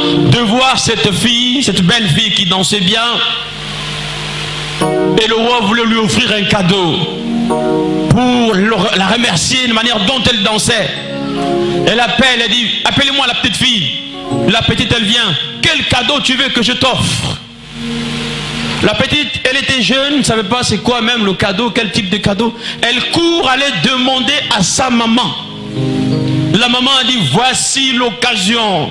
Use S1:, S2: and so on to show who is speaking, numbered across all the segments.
S1: de voir cette fille, cette belle fille qui dansait bien. Et le roi voulait lui offrir un cadeau pour la remercier de la manière dont elle dansait. Elle appelle, elle dit, appelez-moi la petite fille. La petite, elle vient. Quel cadeau tu veux que je t'offre? La petite, elle était jeune, ne savait pas c'est quoi même le cadeau, quel type de cadeau. Elle court aller demander à sa maman. La maman a dit, voici l'occasion.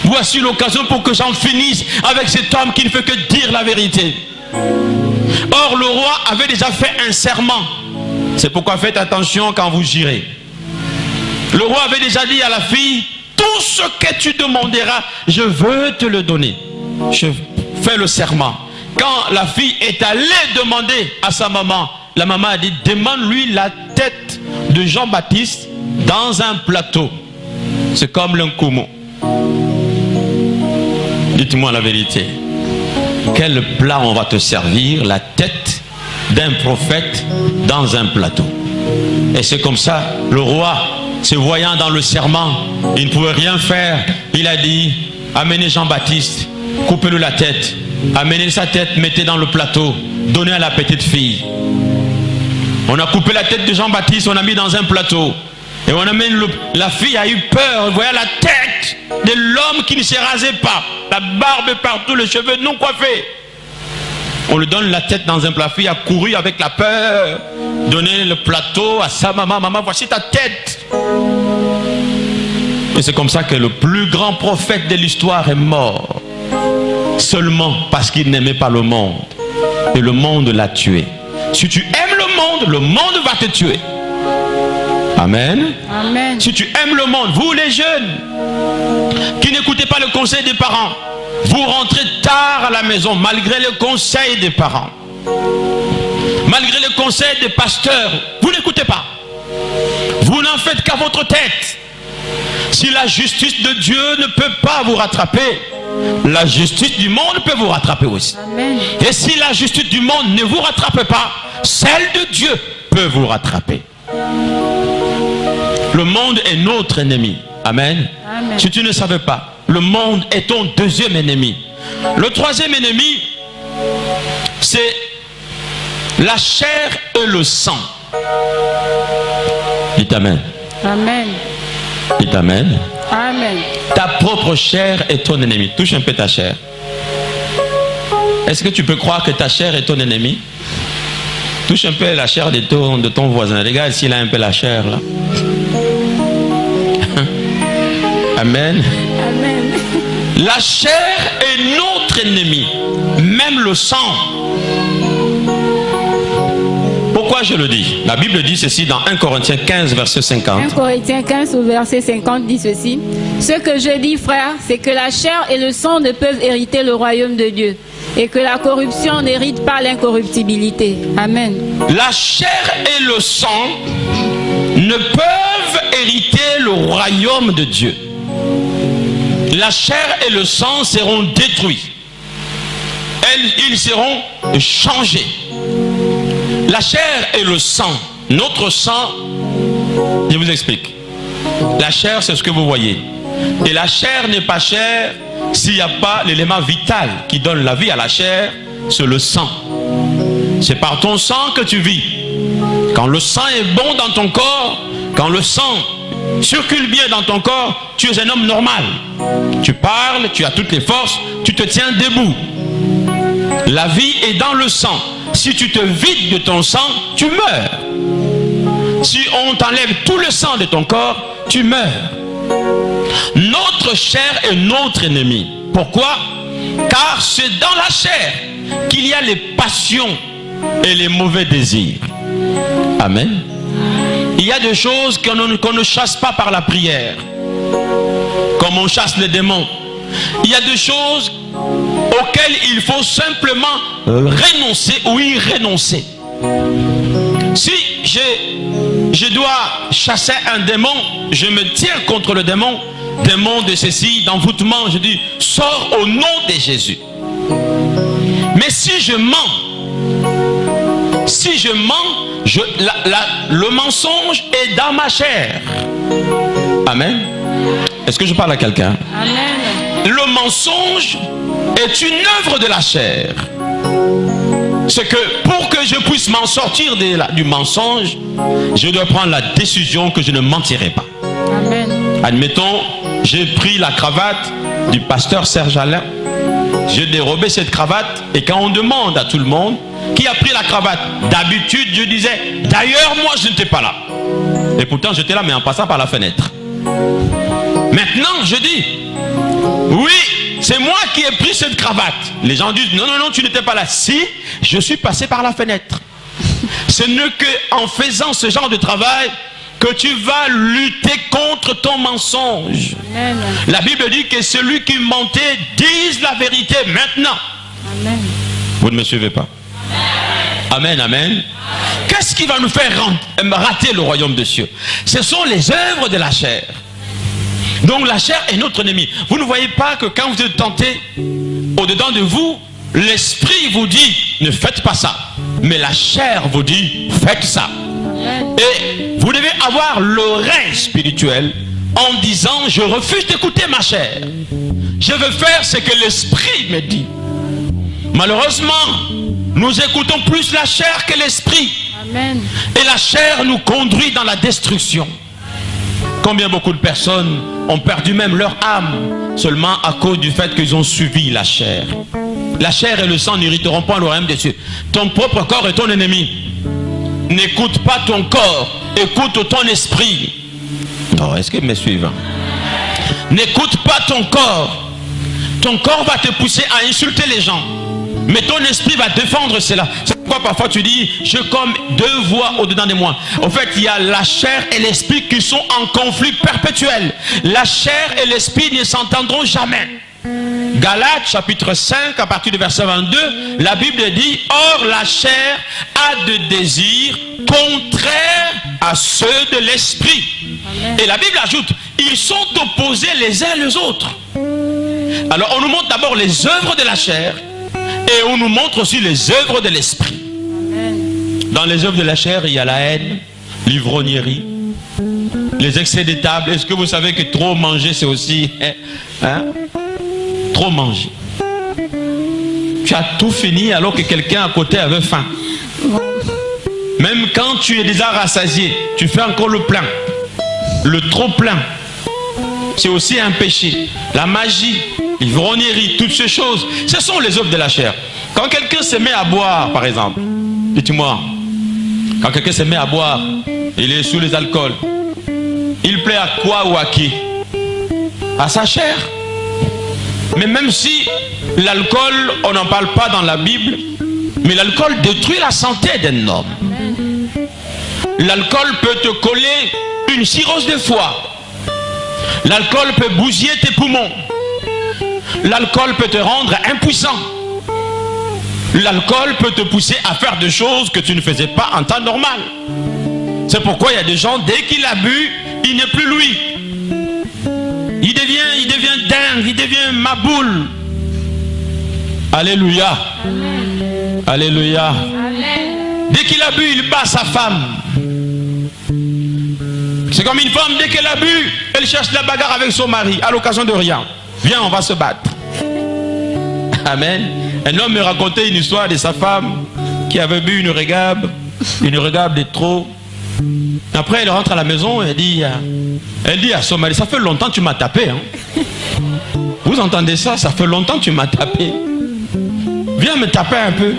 S1: Voici l'occasion pour que j'en finisse avec cet homme qui ne fait que dire la vérité. Or, le roi avait déjà fait un serment. C'est pourquoi faites attention quand vous girez. Le roi avait déjà dit à la fille, tout ce que tu demanderas, je veux te le donner. Je fais le serment. Quand la fille est allée demander à sa maman, la maman a dit, demande-lui la tête de Jean-Baptiste dans un plateau. C'est comme l'Nkumo. Dites-moi la vérité. Quel plat on va te servir? La tête d'un prophète dans un plateau. Et c'est comme ça, le roi, se voyant dans le serment, il ne pouvait rien faire. Il a dit, amenez Jean-Baptiste, coupez-lui la tête, amenez sa tête, mettez dans le plateau, donnez à la petite fille. On a coupé la tête de Jean-Baptiste, on a mis dans un plateau. Et on amène la fille a eu peur, voyez la tête de l'homme qui ne se rasait pas, la barbe partout, les cheveux non coiffés. On lui donne la tête dans un plat. La fille a couru avec la peur, donner le plateau à sa maman. Maman, voici ta tête. Et c'est comme ça que le plus grand prophète de l'histoire est mort. Seulement parce qu'il n'aimait pas le monde. Et le monde l'a tué. Si tu aimes le monde va te tuer. Amen.
S2: Amen.
S1: Si tu aimes le monde, vous les jeunes qui n'écoutez pas le conseil des parents, vous rentrez tard à la maison malgré le conseil des parents, malgré le conseil des pasteurs, vous n'écoutez pas. Vous n'en faites qu'à votre tête. Si la justice de Dieu ne peut pas vous rattraper, la justice du monde peut vous rattraper aussi.
S2: Amen.
S1: Et si la justice du monde ne vous rattrape pas, celle de Dieu peut vous rattraper. Le monde est notre ennemi. Amen.
S2: Amen.
S1: Si tu ne savais pas, le monde est ton deuxième ennemi. Le troisième ennemi, c'est la chair et le sang. Dites Amen.
S2: Amen.
S1: Dites Amen.
S2: Amen.
S1: Ta propre chair est ton ennemi. Touche un peu ta chair. Est-ce que tu peux croire que ta chair est ton ennemi? Touche un peu la chair de ton voisin. Regarde s'il a un peu la chair là. Amen.
S2: Amen.
S1: La chair est notre ennemi, même le sang. Pourquoi je le dis? La Bible dit ceci dans 1 Corinthiens 15, verset 50.
S2: 1 Corinthiens 15 au verset 50 dit ceci. Ce que je dis, frère, c'est que la chair et le sang ne peuvent hériter le royaume de Dieu, et que la corruption n'hérite pas l'incorruptibilité. Amen.
S1: La chair et le sang ne peuvent hériter le royaume de Dieu. La chair et le sang seront détruits. Ils seront changés. La chair et le sang, notre sang, je vous explique. La chair, c'est ce que vous voyez. Et la chair n'est pas chair s'il n'y a pas l'élément vital qui donne la vie à la chair, c'est le sang. C'est par ton sang que tu vis. Quand le sang est bon dans ton corps, quand le sang circule bien dans ton corps, tu es un homme normal. Tu parles, tu as toutes les forces, tu te tiens debout. La vie est dans le sang. Si tu te vides de ton sang, tu meurs. Si on t'enlève tout le sang de ton corps, tu meurs. Notre chair est notre ennemi. Pourquoi? Car c'est dans la chair qu'il y a les passions et les mauvais désirs. Amen. Il y a des choses qu'on ne chasse pas par la prière, comme on chasse les démons. Il y a des choses auxquelles il faut simplement renoncer ou y renoncer. Si je dois chasser un démon, je me tiens contre le démon. Démon de ceci, d'envoûtement, je dis, sors au nom de Jésus. Mais si je mens, le mensonge est dans ma chair. Amen. Est-ce que je parle à quelqu'un?
S2: Amen.
S1: le mensonge est une œuvre de la chair. C'est que pour que je puisse m'en sortir du mensonge, je dois prendre la décision que je ne mentirai pas.
S2: Amen.
S1: Admettons, j'ai pris la cravate du pasteur Serge Alain, j'ai dérobé cette cravate, et quand on demande à tout le monde qui a pris la cravate, d'habitude je disais, d'ailleurs moi je n'étais pas là. Et pourtant j'étais là, mais en passant par la fenêtre. Maintenant je dis, oui, c'est moi qui ai pris cette cravate. Les gens disent, non, non, non, tu n'étais pas là. Si, je suis passé par la fenêtre. Ce n'est qu'en faisant ce genre de travail que tu vas lutter contre ton mensonge.
S2: Amen.
S1: La Bible dit que celui qui mentait dise la vérité maintenant.
S2: Amen.
S1: Vous ne me suivez pas? Amen, amen. Qu'est-ce qui va nous faire rater le royaume de Dieu? Ce sont les œuvres de la chair. Donc la chair est notre ennemi. Vous ne voyez pas que quand vous êtes tenté, au-dedans de vous, l'esprit vous dit, ne faites pas ça. Mais la chair vous dit, faites ça. Et vous devez avoir l'oreille spirituelle en disant, je refuse d'écouter ma chair. Je veux faire ce que l'esprit me dit. Malheureusement, nous écoutons plus la chair que l'esprit.
S2: Amen.
S1: Et la chair nous conduit dans la destruction. Combien beaucoup de personnes ont perdu même leur âme seulement à cause du fait qu'ils ont suivi la chair. La chair et le sang n'hériteront pas le royaume des cieux. Ton propre corps est ton ennemi. N'écoute pas ton corps, écoute ton esprit. Oh, est-ce que me suivent? N'écoute pas ton corps. Ton corps va te pousser à insulter les gens, mais ton esprit va défendre cela. C'est pourquoi parfois tu dis, je comme deux voix au-dedans de moi. En fait, il y a la chair et l'esprit qui sont en conflit perpétuel. La chair et l'esprit ne s'entendront jamais. Galates chapitre 5 à partir du verset 22, la Bible dit, or la chair a des désirs contraires à ceux de l'esprit. Et la Bible ajoute, ils sont opposés les uns les autres. Alors on nous montre d'abord les œuvres de la chair et on nous montre aussi les œuvres de l'esprit. Dans les œuvres de la chair, il y a la haine, l'ivrognerie, les excès de table. Est-ce que vous savez que trop manger c'est aussi trop manger? Tu as tout fini alors que quelqu'un à côté avait faim. Même quand tu es déjà rassasié, tu fais encore le plein. Le trop plein, c'est aussi un péché. La magie, l'ivrognerie, toutes ces choses, ce sont les œuvres de la chair. Quand quelqu'un se met à boire, par exemple, dites-moi, quand quelqu'un se met à boire, il est sous les alcools, il plaît à quoi ou à qui? À sa chair. Mais même si l'alcool, on n'en parle pas dans la Bible, mais l'alcool détruit la santé d'un homme. L'alcool peut te coller une cirrhose de foie. L'alcool peut bousiller tes poumons. L'alcool peut te rendre impuissant. L'alcool peut te pousser à faire des choses que tu ne faisais pas en temps normal. C'est pourquoi il y a des gens, dès qu'il a bu, il n'est plus lui. Il devient dingue, il devient maboule. Alléluia. Amen. Alléluia. Amen. Dès qu'il a bu, il bat sa femme. C'est comme une femme, dès qu'elle a bu, elle cherche la bagarre avec son mari à l'occasion de rien. Viens, on va se battre. Amen. Un homme me racontait une histoire de sa femme qui avait bu une régabe de trop. Après, elle rentre à la maison et elle dit à son mari, ça fait longtemps que tu m'as tapé. Hein? Vous entendez ça? Ça fait longtemps que tu m'as tapé. Viens me taper un peu.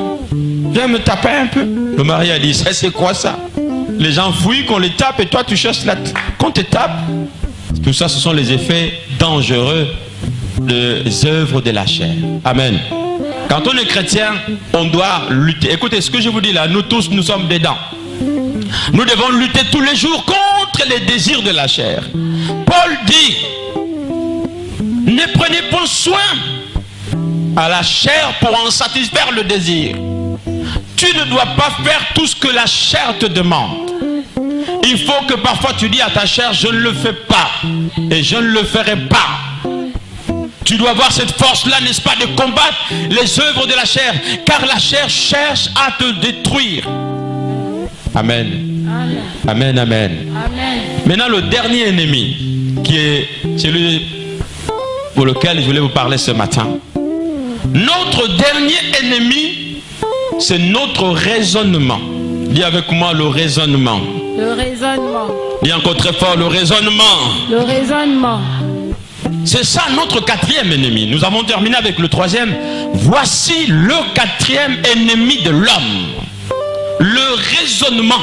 S1: Viens me taper un peu. Le mari a dit, ça c'est quoi ça? Les gens fouillent qu'on les tape et toi tu cherches qu'on te tape. Tout ça, ce sont les effets dangereux des œuvres de la chair. Amen. Quand on est chrétien, on doit lutter. Écoutez, ce que je vous dis là, nous tous, nous sommes dedans. Nous devons lutter tous les jours contre les désirs de la chair. Paul dit, ne prenez pas soin à la chair pour en satisfaire le désir. Tu ne dois pas faire tout ce que la chair te demande. Il faut que parfois tu dis à ta chair, je ne le fais pas et je ne le ferai pas. Tu dois avoir cette force-là, n'est-ce pas, de combattre les œuvres de la chair, car la chair cherche à te détruire. Amen. Amen, amen. Amen. Maintenant, le dernier ennemi, qui est celui pour lequel je voulais vous parler ce matin. Notre dernier ennemi, c'est notre raisonnement. Dis avec moi le raisonnement.
S2: Le raisonnement.
S1: Dis encore très fort, le raisonnement.
S2: Le raisonnement.
S1: C'est ça notre quatrième ennemi. Nous avons terminé avec le troisième. Voici le quatrième ennemi de l'homme. Le raisonnement.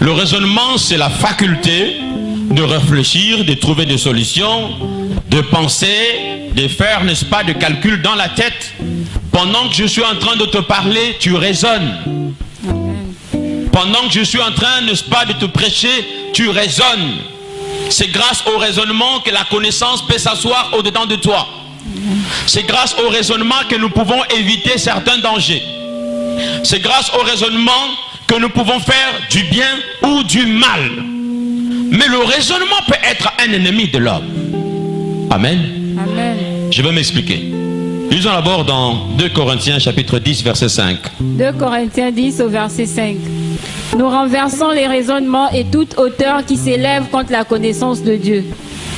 S1: Le raisonnement, c'est la faculté de réfléchir, de trouver des solutions, de penser, de faire, n'est-ce pas, des calculs dans la tête. Pendant que je suis en train de te parler, tu raisonnes. Pendant que je suis en train, n'est-ce pas, de te prêcher, tu raisonnes. C'est grâce au raisonnement que la connaissance peut s'asseoir au-dedans de toi. C'est grâce au raisonnement que nous pouvons éviter certains dangers. C'est grâce au raisonnement que nous pouvons faire du bien ou du mal. Mais le raisonnement peut être un ennemi de l'homme. Amen.
S2: Amen.
S1: Je vais m'expliquer. Lisons d'abord dans 2 Corinthiens chapitre 10 verset 5.
S2: 2 Corinthiens 10 au verset 5. Nous renversons les raisonnements et toute hauteur qui s'élève contre la connaissance de Dieu.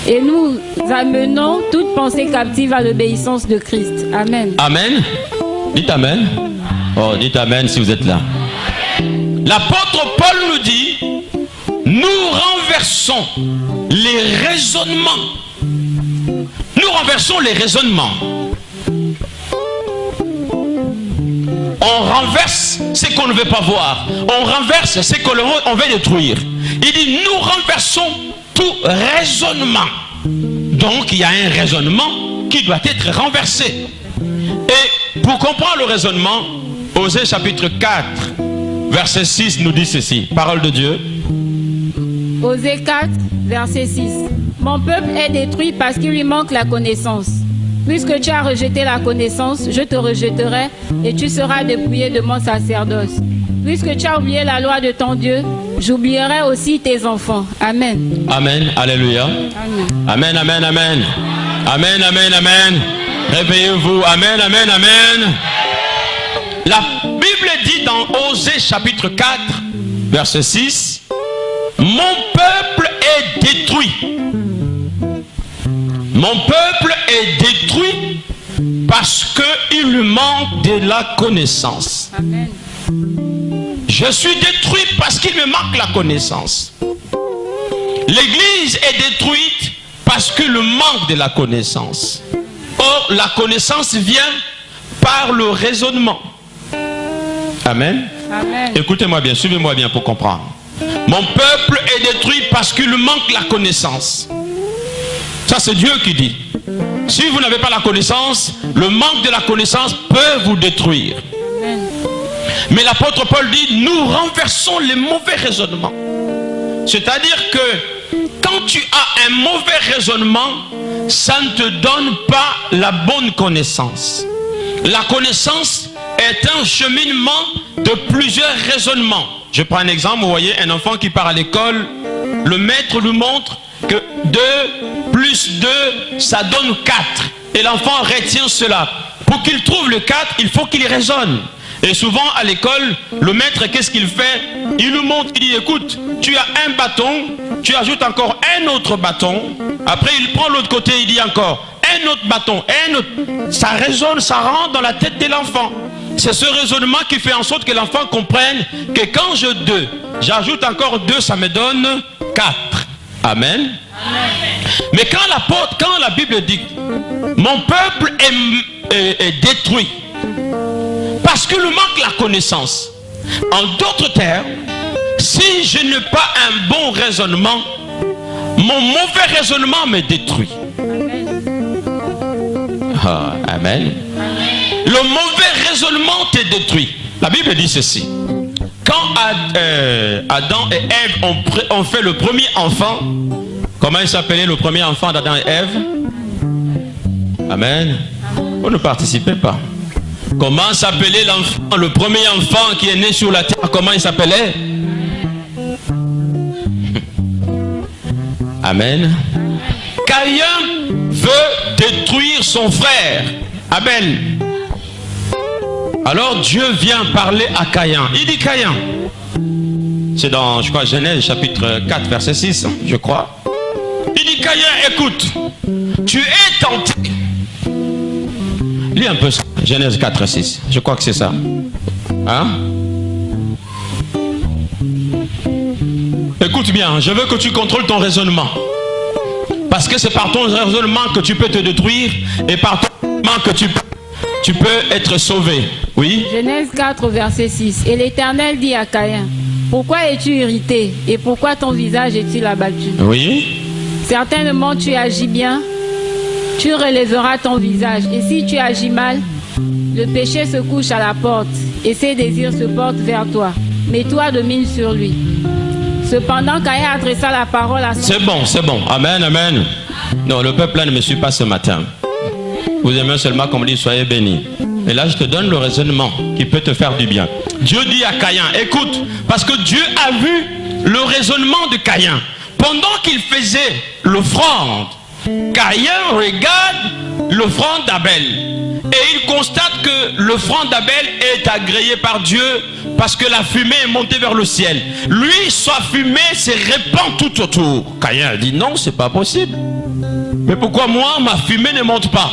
S2: Et nous amenons toute pensée captive à l'obéissance de Christ. Amen.
S1: Amen. Dites Amen. Oh, dites Amen si vous êtes là. L'apôtre Paul nous dit, nous renversons les raisonnements. Nous renversons les raisonnements. On renverse ce qu'on ne veut pas voir. On renverse ce qu'on veut détruire. Il dit, nous renversons tout raisonnement. Donc, il y a un raisonnement qui doit être renversé. Et pour comprendre le raisonnement, Osée chapitre 4, verset 6 nous dit ceci. Parole de Dieu.
S2: Osée 4, verset 6. Mon peuple est détruit parce qu'il lui manque la connaissance. Puisque tu as rejeté la connaissance, je te rejetterai et tu seras dépouillé de mon sacerdoce. Puisque tu as oublié la loi de ton Dieu, j'oublierai aussi tes enfants. Amen.
S1: Amen. Alléluia.
S2: Amen.
S1: Amen, amen, amen. Amen, amen, amen. Réveillez-vous. Amen, amen, amen. La Bible dit dans Osée chapitre 4, verset 6, mon peuple est détruit. Mon peuple est détruit parce qu'il lui manque de la connaissance.
S2: Amen.
S1: Je suis détruit parce qu'il me manque la connaissance. L'église est détruite parce qu'il manque de la connaissance. Or, la connaissance vient par le raisonnement. Amen.
S2: Amen.
S1: Écoutez-moi bien, suivez-moi bien pour comprendre. Mon peuple est détruit parce qu'il manque la connaissance. Ça, c'est Dieu qui dit. Si vous n'avez pas la connaissance, le manque de la connaissance peut vous détruire.
S2: Amen.
S1: Mais l'apôtre Paul dit, nous renversons les mauvais raisonnements. C'est-à-dire que quand tu as un mauvais raisonnement, ça ne te donne pas la bonne connaissance. La connaissance est un cheminement de plusieurs raisonnements. Je prends un exemple, vous voyez un enfant qui part à l'école, le maître lui montre que 2 plus 2, ça donne 4. Et l'enfant retient cela. Pour qu'il trouve le 4, il faut qu'il raisonne. Et souvent à l'école, le maître, qu'est-ce qu'il fait? Il nous montre, il dit, écoute, tu as un bâton, tu ajoutes encore un autre bâton. Après, il prend l'autre côté, il dit encore, un autre bâton, un autre. Ça résonne, ça rentre dans la tête de l'enfant. C'est ce raisonnement qui fait en sorte que l'enfant comprenne que quand je 2, j'ajoute encore 2, ça me donne 4. Amen. Amen. Mais quand la Bible dit, mon peuple est détruit, parce qu'il manque la connaissance. En d'autres termes, si je n'ai pas un bon raisonnement, mon mauvais raisonnement me détruit. Ah, amen. Le mauvais raisonnement te détruit. La Bible dit ceci. Quand Adam et Ève ont fait le premier enfant, comment il s'appelait le premier enfant d'Adam et Ève? Amen. Vous ne participez pas. Comment s'appelait l'enfant, le premier enfant qui est né sur la terre? Comment il s'appelait? Amen. Caïn veut détruire son frère Abel. Alors Dieu vient parler à Caïn. Il dit Caïn. C'est dans, je crois, Genèse chapitre 4 verset 6, je crois. Il dit Caïn, écoute. Tu es tenté. Lis un peu ça. Genèse 4, 6. Je crois que c'est ça. Hein? Écoute bien, je veux que tu contrôles ton raisonnement. Parce que c'est par ton raisonnement que tu peux te détruire et par ton raisonnement que tu peux être sauvé. Oui?
S2: Genèse 4, verset 6. Et l'Éternel dit à Caïn, pourquoi es-tu irrité et pourquoi ton visage est-il abattu?
S1: Oui?
S2: Certainement tu agis bien, tu relèveras ton visage. Et si tu agis mal, le péché se couche à la porte et ses désirs se portent vers toi. Mais toi domine sur lui. Cependant, Caïn adressa la parole à son...
S1: C'est bon, c'est bon. Amen, amen. Non, le peuple là ne me suit pas ce matin. Vous aimez seulement qu'on me dit soyez bénis. Et là, je te donne le raisonnement qui peut te faire du bien. Dieu dit à Caïn, écoute, parce que Dieu a vu le raisonnement de Caïn. Pendant qu'il faisait l'offrande, Caïn regarde l'offrande d'Abel. Et il constate que l'offrande d'Abel est agréée par Dieu parce que la fumée est montée vers le ciel. Lui, sa fumée se répand tout autour. Caïn dit non, c'est pas possible. Mais pourquoi moi, ma fumée ne monte pas?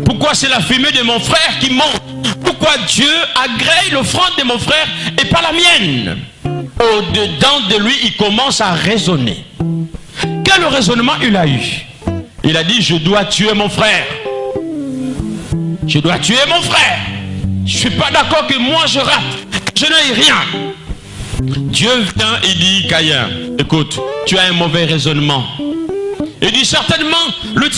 S1: Pourquoi c'est la fumée de mon frère qui monte? Pourquoi Dieu agrée l'offrande de mon frère et pas la mienne? Au-dedans de lui, il commence à raisonner. Quel raisonnement il a eu? Il a dit, je dois tuer mon frère. Je dois tuer mon frère. Je ne suis pas d'accord que moi je rate. Je n'ai rien. Dieu vient et dit, Caïn, écoute, tu as un mauvais raisonnement. Il dit, certainement, le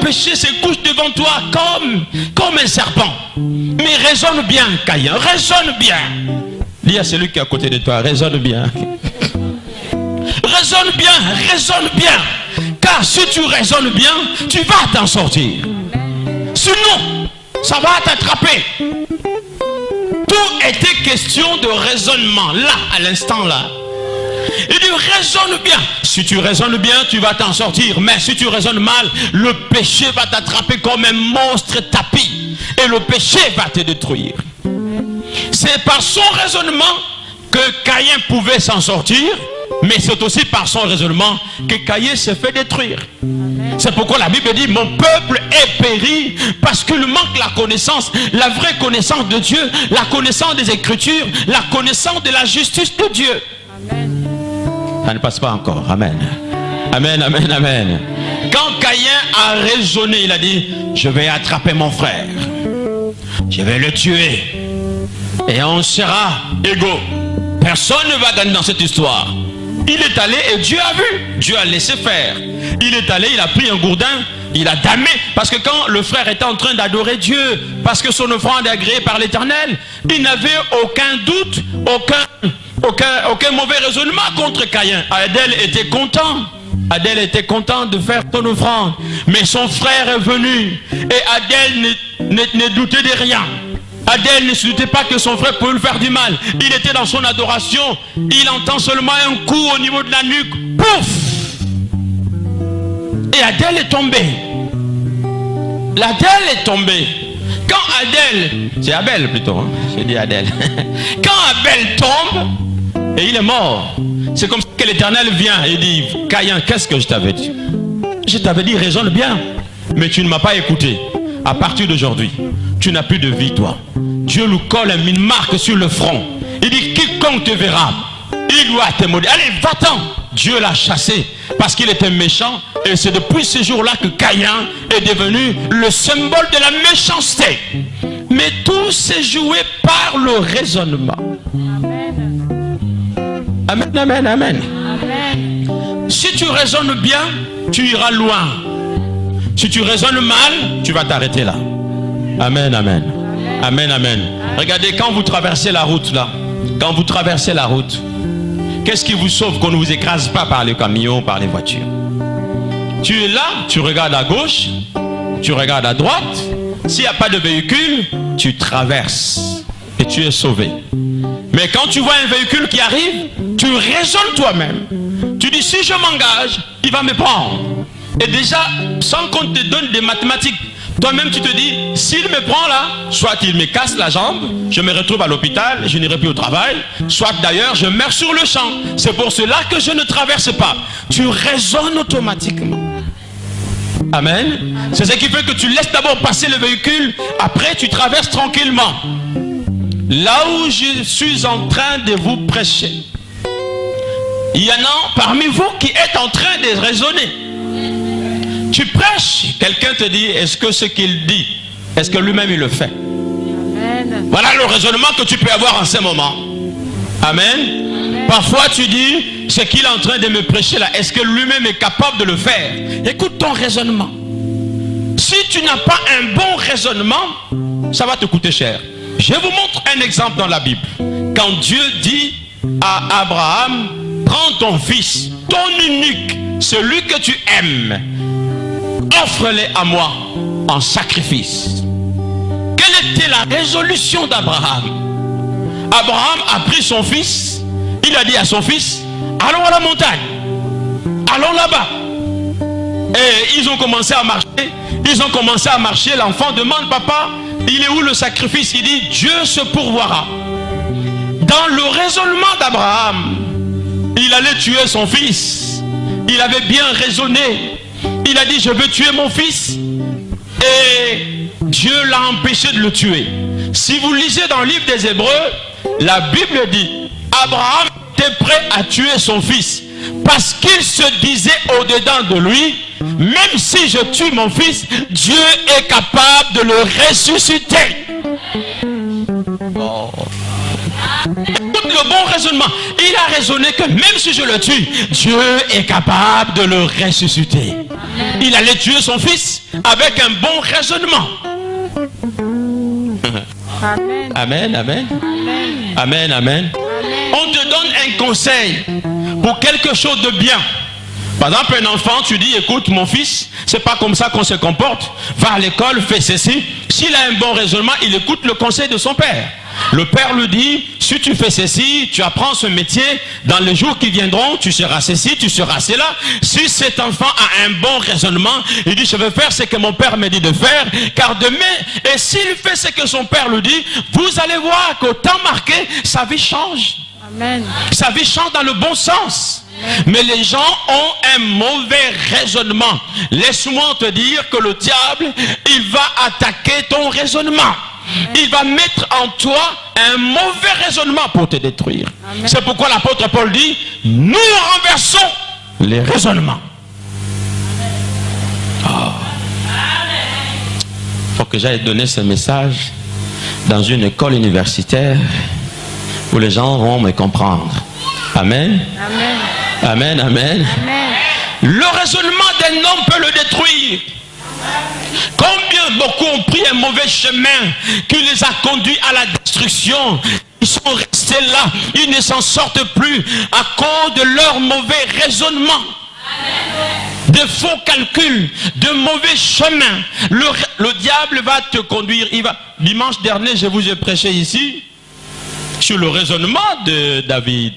S1: péché se couche devant toi comme un serpent. Mais raisonne bien, Caïn, raisonne bien. Dis à celui qui est à côté de toi, raisonne bien. Raisonne bien, raisonne bien. Car si tu raisonnes bien, tu vas t'en sortir. Sinon, ça va t'attraper. Tout était question de raisonnement, là, à l'instant là. Il dit, raisonne bien. Si tu raisonnes bien, tu vas t'en sortir. Mais si tu raisonnes mal, le péché va t'attraper comme un monstre tapis. Et le péché va te détruire. C'est par son raisonnement que Caïn pouvait s'en sortir. Mais c'est aussi par son raisonnement que Caïn s'est fait détruire. C'est pourquoi la Bible dit, mon peuple est péri parce qu'il manque la connaissance, la vraie connaissance de Dieu, la connaissance des Écritures, la connaissance de la justice de Dieu. Amen. Ça ne passe pas encore. Amen. Amen, amen, amen. Quand Caïn a raisonné, il a dit, je vais attraper mon frère. Je vais le tuer. Et on sera égaux. Personne ne va gagner dans cette histoire. Il est allé et Dieu a vu. Dieu a laissé faire. Il est allé, il a pris un gourdin, il a damé. Parce que quand le frère était en train d'adorer Dieu, parce que son offrande est agréée par l'Éternel, il n'avait aucun doute, aucun mauvais raisonnement contre Caïn. Abel était content. Abel était content de faire son offrande. Mais son frère est venu. Et Abel ne doutait de rien. Abel ne se doutait pas que son frère pouvait lui faire du mal. Il était dans son adoration. Il entend seulement un coup au niveau de la nuque. Pouf! Et Abel est tombé. L'Abel est tombé. Quand Abel, c'est Abel plutôt, hein? J'ai dit Abel. Quand Abel tombe, et il est mort. C'est comme ça que l'Éternel vient et dit, Caïn, qu'est-ce que je t'avais dit? Je t'avais dit, raisonne bien. Mais tu ne m'as pas écouté. À partir d'aujourd'hui, tu n'as plus de vie, toi. Dieu lui colle une marque sur le front. Il dit, quiconque te verra, il doit te maudire. Allez, va-t'en. Dieu l'a chassé parce qu'il était méchant. Et c'est depuis ce jour-là que Caïn est devenu le symbole de la méchanceté. Mais tout s'est joué par le raisonnement. Amen, amen, amen. Amen. Si tu raisonnes bien, tu iras loin. Si tu raisonnes mal, tu vas t'arrêter là. Amen, amen. Amen, amen. Regardez, quand vous traversez la route là, quand vous traversez la route, qu'est-ce qui vous sauve qu'on ne vous écrase pas par les camions, par les voitures? Tu es là, tu regardes à gauche, tu regardes à droite. S'il n'y a pas de véhicule, tu traverses et tu es sauvé. Mais quand tu vois un véhicule qui arrive, tu raisonnes toi-même. Tu dis, si je m'engage, il va me prendre. Et déjà, sans qu'on te donne des mathématiques, toi-même tu te dis, s'il me prend là, soit il me casse la jambe, je me retrouve à l'hôpital, je n'irai plus au travail, soit d'ailleurs je meurs sur le champ. C'est pour cela que je ne traverse pas. Tu raisonnes automatiquement. Amen. C'est ce qui fait que tu laisses d'abord passer le véhicule, après tu traverses tranquillement. Là où je suis en train de vous prêcher, il y en a parmi vous qui êtes en train de raisonner. Tu prêches, quelqu'un te dit, est-ce que ce qu'il dit, est-ce que lui-même il le fait? Amen. Voilà le raisonnement que tu peux avoir en ce moment. Amen. Amen. Parfois tu dis, ce qu'il est en train de me prêcher là, est-ce que lui-même est capable de le faire? Écoute ton raisonnement. Si tu n'as pas un bon raisonnement, ça va te coûter cher. Je vous montre un exemple dans la Bible. Quand Dieu dit à Abraham, prends ton fils, ton unique, celui que tu aimes, offre-le à moi en sacrifice. Quelle était la résolution d'Abraham? Abraham a pris son fils, il a dit à son fils, allons à la montagne, allons là-bas. Et ils ont commencé à marcher, l'enfant demande, papa, il est où le sacrifice? Il dit, Dieu se pourvoira. Dans le raisonnement d'Abraham, il allait tuer son fils. Il avait bien raisonné. Il a dit, je veux tuer mon fils. Et Dieu l'a empêché de le tuer. Si vous lisez dans le livre des Hébreux, la Bible dit, Abraham était prêt à tuer son fils. Parce qu'il se disait au-dedans de lui, même si je tue mon fils, Dieu est capable de le ressusciter. Oh. Écoute le bon raisonnement. Il a raisonné que même si je le tue, Dieu est capable de le ressusciter. Il allait tuer son fils avec un bon raisonnement. Amen. Amen, amen. Amen, amen, amen. On te donne un conseil pour quelque chose de bien. Par exemple, un enfant, tu dis, écoute mon fils, c'est pas comme ça qu'on se comporte. Va à l'école, fais ceci. S'il a un bon raisonnement, il écoute le conseil de son père. Le père lui dit, si tu fais ceci, tu apprends ce métier, dans les jours qui viendront, tu seras ceci, tu seras cela. Si cet enfant a un bon raisonnement, il dit, je vais faire ce que mon père me dit de faire, car demain, et s'il fait ce que son père lui dit, vous allez voir qu'au temps marqué, sa vie change. Amen. Sa vie change dans le bon sens. Amen. Mais les gens ont un mauvais raisonnement. Laisse-moi te dire que le diable, il va attaquer ton raisonnement. Il va mettre en toi un mauvais raisonnement pour te détruire. C'est pourquoi l'apôtre Paul dit, nous renversons les raisonnements. Oh. Faut que j'aille donner ce message dans une école universitaire où les gens vont me comprendre. Amen. Amen. Amen, amen. Amen. Le raisonnement d'un homme peut le détruire. Combien beaucoup ont pris un mauvais chemin qui les a conduits à la destruction. Ils sont restés là, ils ne s'en sortent plus à cause de leur mauvais raisonnement, de faux calculs, de mauvais chemins. Le diable va te conduire. Dimanche dernier, je vous ai prêché ici sur le raisonnement de David.